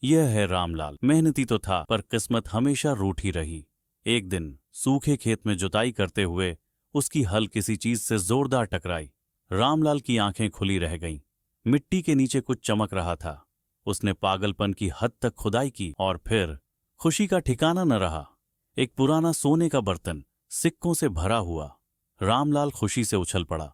यह है रामलाल। मेहनती तो था पर किस्मत हमेशा रूठी रही। एक दिन सूखे खेत में जुताई करते हुए उसकी हल किसी चीज से जोरदार टकराई। रामलाल की आंखें खुली रह गईं। मिट्टी के नीचे कुछ चमक रहा था। उसने पागलपन की हद तक खुदाई की और फिर खुशी का ठिकाना न रहा। एक पुराना सोने का बर्तन, सिक्कों से भरा हुआ। रामलाल खुशी से उछल पड़ा।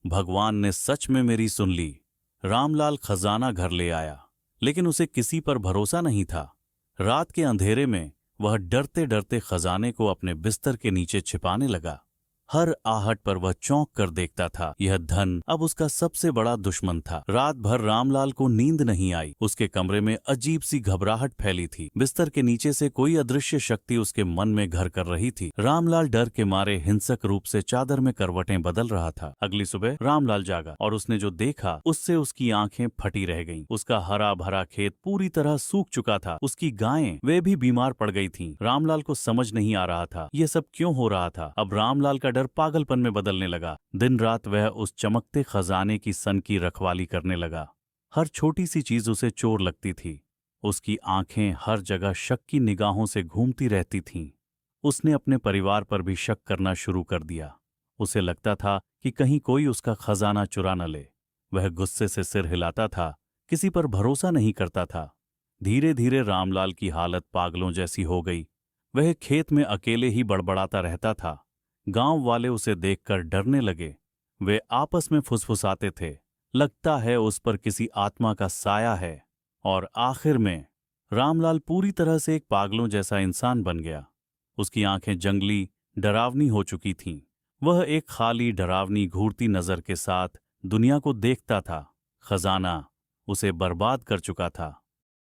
भगवान ने सच में मेरी सुन ली। रामलाल खजाना घर ले आया, लेकिन उसे किसी पर भरोसा नहीं था। रात के अंधेरे में वह डरते डरते खजाने को अपने बिस्तर के नीचे छिपाने लगा। हर आहट पर वह चौंक कर देखता था। यह धन अब उसका सबसे बड़ा दुश्मन था। रात भर रामलाल को नींद नहीं आई। उसके कमरे में अजीब सी घबराहट फैली थी। बिस्तर के नीचे से कोई अदृश्य शक्ति उसके मन में घर कर रही थी। रामलाल डर के मारे हिंसक रूप से चादर में करवटें बदल रहा था। अगली सुबह रामलाल जागा और उसने जो देखा उससे उसकी आंखें फटी रह गईं। उसका हरा भरा खेत पूरी तरह सूख चुका था। उसकी गायें वे भी बीमार पड़ गई थीं। रामलाल को समझ नहीं आ रहा था ये सब क्यों हो रहा था। अब रामलाल का डर पागलपन में बदलने लगा। दिन रात वह उस चमकते खजाने की सन की रखवाली करने लगा। हर छोटी सी चीज उसे चोर लगती थी। उसकी आंखें हर जगह शक की निगाहों से घूमती रहती थीं। उसने अपने परिवार पर भी शक करना शुरू कर दिया। उसे लगता था कि कहीं कोई उसका खजाना चुरा न ले। वह गुस्से से सिर हिलाता था, किसी पर भरोसा नहीं करता था। धीरे धीरे रामलाल की हालत पागलों जैसी हो गई। वह खेत में अकेले ही बड़बड़ाता रहता था। गांव वाले उसे देखकर डरने लगे। वे आपस में फुसफुसाते थे, लगता है उस पर किसी आत्मा का साया है। और आखिर में रामलाल पूरी तरह से एक पागलों जैसा इंसान बन गया। उसकी आंखें जंगली, डरावनी हो चुकी थीं। वह एक खाली, डरावनी, घूरती नजर के साथ दुनिया को देखता था। खजाना उसे बर्बाद कर चुका था।